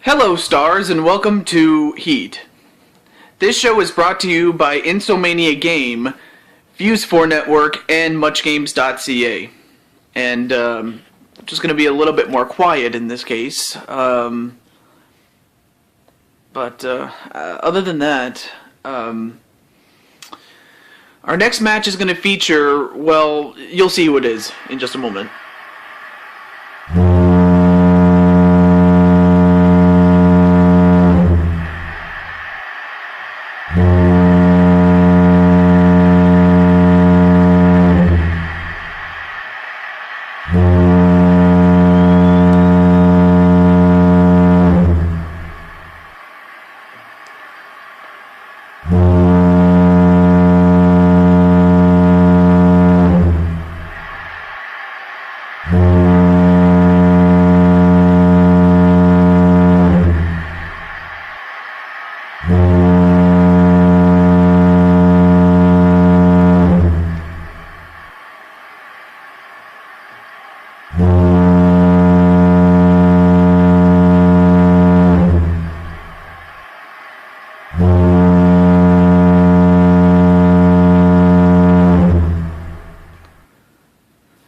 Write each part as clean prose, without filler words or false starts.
Hello, stars, and welcome to Heat. This show is brought to you by Insomania Game, Fuse4 Network, and MuchGames.ca. And just going to be a little bit more quiet in this case. But other than that, our next match is going to feature, well, you'll see who it is in just a moment.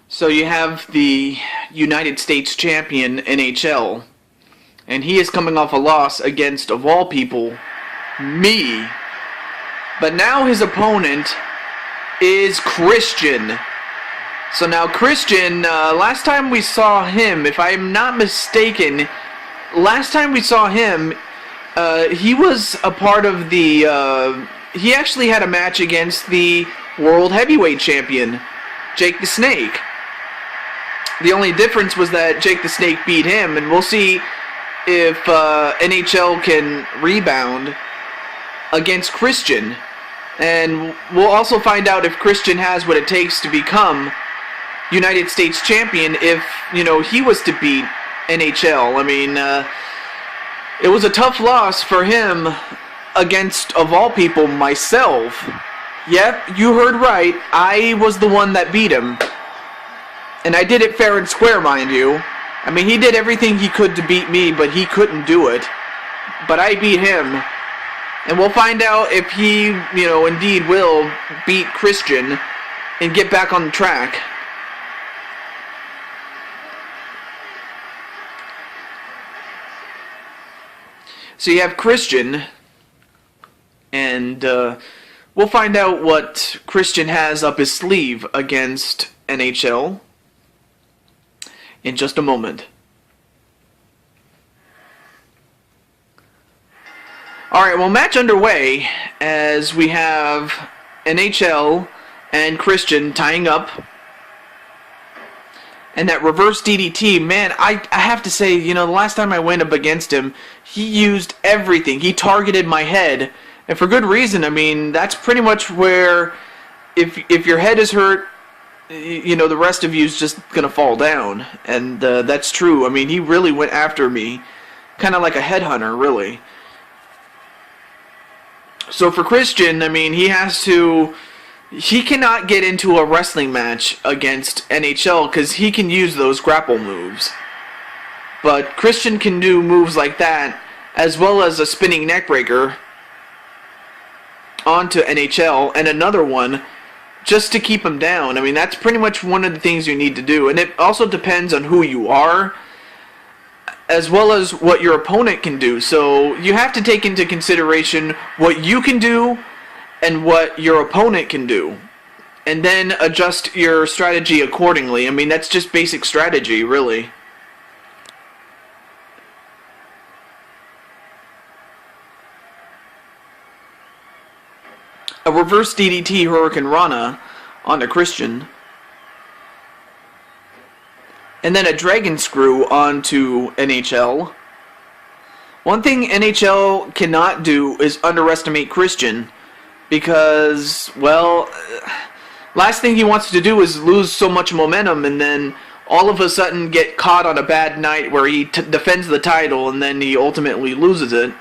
So you have the United States champion NHL, and he is coming off a loss against, of all people, me. But now his opponent is Christian. So now Christian, last time we saw him, if I'm not mistaken, last time we saw him, he was a part of the, he actually had a match against the World Heavyweight Champion, Jake the Snake. The only difference was that Jake the Snake beat him, and we'll see if NHL can rebound against Christian. And we'll also find out if Christian has what it takes to become United States champion if, you know, he was to beat NHL. I mean, it was a tough loss for him against, of all people, myself. Yep, you heard right. I was the one that beat him. And I did it fair and square, mind you. I mean, he did everything he could to beat me, but he couldn't do it. But I beat him. And we'll find out if he, you know, indeed will beat Christian and get back on the track. So you have Christian, and we'll find out what Christian has up his sleeve against NHL in just a moment. Alright, well, match underway as we have NHL and Christian tying up. And that reverse DDT, man, I have to say, you know, the last time I went up against him, he used everything. He targeted my head, and for good reason. I mean, that's pretty much where, if your head is hurt, you know, the rest of you is just going to fall down. And that's true. I mean, he really went after me. Kind of like a headhunter, really. So for Christian, I mean, he cannot get into a wrestling match against NHL because he can use those grapple moves. But Christian can do moves like that, as well as a spinning neckbreaker onto NHL, and another one just to keep him down. I mean, that's pretty much one of the things you need to do. And it also depends on who you are, as well as what your opponent can do. So you have to take into consideration what you can do and what your opponent can do, and then adjust your strategy accordingly. I mean, that's just basic strategy, really. A reverse DDT Hurricane Rana onto Christian. And then a Dragon Screw onto NHL. One thing NHL cannot do is underestimate Christian, because, well, last thing he wants to do is lose so much momentum and then all of a sudden get caught on a bad night where he defends the title and then he ultimately loses it.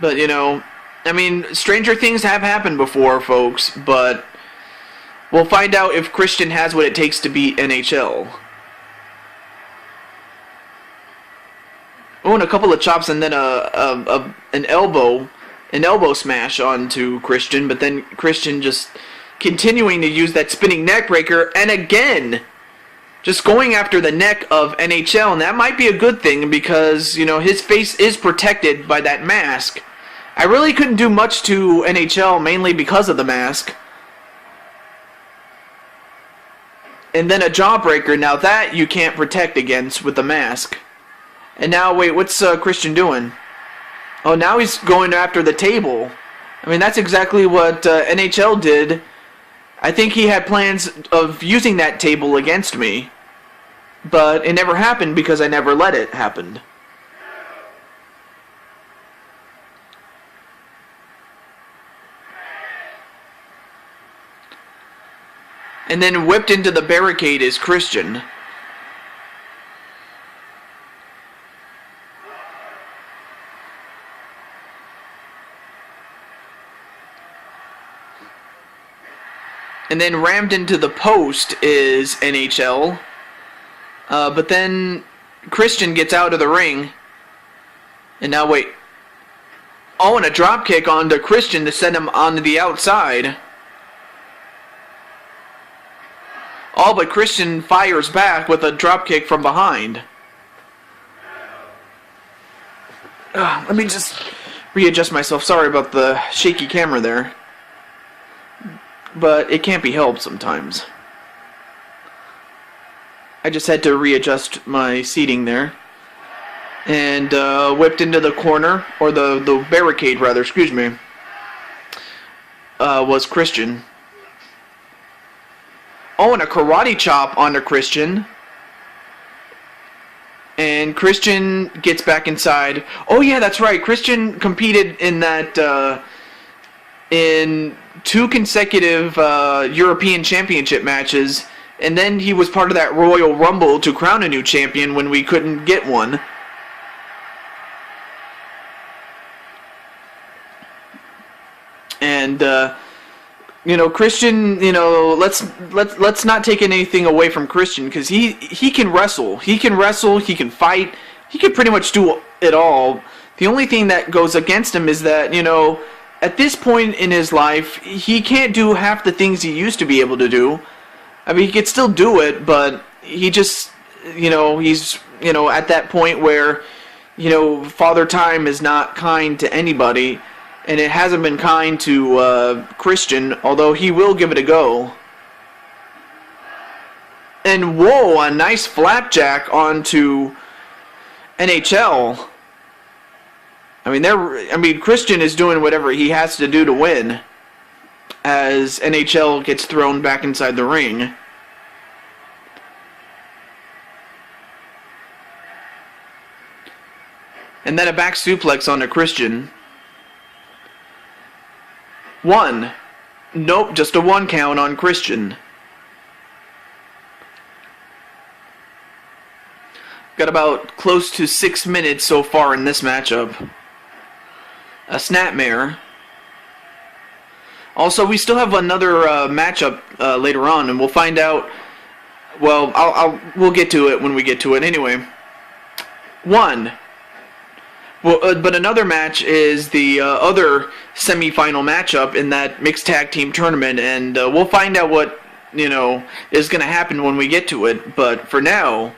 But, you know, I mean, stranger things have happened before, folks, but we'll find out if Christian has what it takes to beat NHL. and a couple of chops, and then an elbow smash onto Christian. But then Christian just continuing to use that spinning neck breaker, and again, just going after the neck of NHL, and that might be a good thing because, you know, his face is protected by that mask. I really couldn't do much to NHL, mainly because of the mask. And then a jawbreaker, now that you can't protect against with the mask. And now, wait, what's Christian doing? Oh, now he's going after the table. I mean, that's exactly what NHL did. I think he had plans of using that table against me. But it never happened because I never let it happen. And then whipped into the barricade is Christian. And then rammed into the post is NHL. But then Christian gets out of the ring. And now wait. Oh, and a drop kick onto Christian to send him onto the outside. Oh, but Christian fires back with a drop kick from behind. Let me just readjust myself. Sorry about the shaky camera there. But it can't be helped sometimes. I just had to readjust my seating there. And whipped into the corner, or the barricade rather, excuse me, was Christian. Oh, and a karate chop onto Christian. And Christian gets back inside. Oh yeah, that's right. Christian competed in that in 2 consecutive European Championship matches, and then he was part of that Royal Rumble to crown a new champion when we couldn't get one. And you know, Christian, you know, let's not take anything away from Christian, because he can wrestle. He can wrestle, he can fight, he can pretty much do it all. The only thing that goes against him is that, you know, at this point in his life, he can't do half the things he used to be able to do. I mean, he could still do it, but he just, you know, he's, you know, at that point where, you know, Father Time is not kind to anybody. And it hasn't been kind to Christian, although he will give it a go. And whoa, a nice flapjack onto NHL. I mean, Christian is doing whatever he has to do to win, as NHL gets thrown back inside the ring. And then a back suplex onto Christian. 1. Nope, just a 1 count on Christian. Got about close to 6 minutes so far in this matchup. A snapmare. Also, we still have another matchup later on, and we'll find out. Well, we'll get to it when we get to it. Anyway, 1. Well, but another match is the other semi-final matchup in that mixed tag team tournament, and we'll find out what, you know, is going to happen when we get to it. But for now,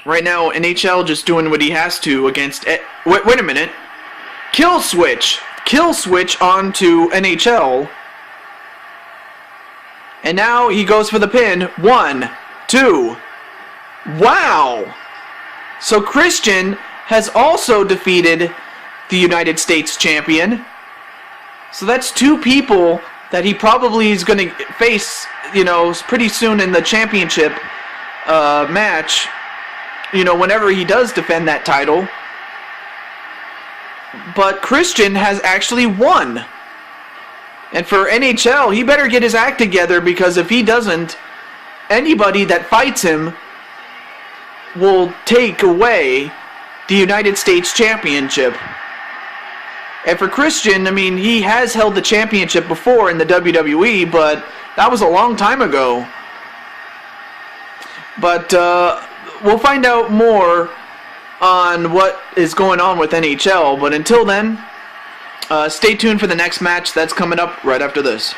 right now NHL just doing what he has to against. Wait a minute, kill switch. Kill switch onto NHL. And now he goes for the pin. 1, 2. Wow! So Christian has also defeated the United States champion. So that's 2 people that he probably is going to face, you know, pretty soon in the championship match. You know, whenever he does defend that title. But Christian has actually won. And for NHL, he better get his act together, because if he doesn't, anybody that fights him will take away the United States Championship. And for Christian, I mean, he has held the championship before in the WWE, but that was a long time ago. But we'll find out more on what is going on with NHL. But until then, stay tuned for the next match that's coming up right after this.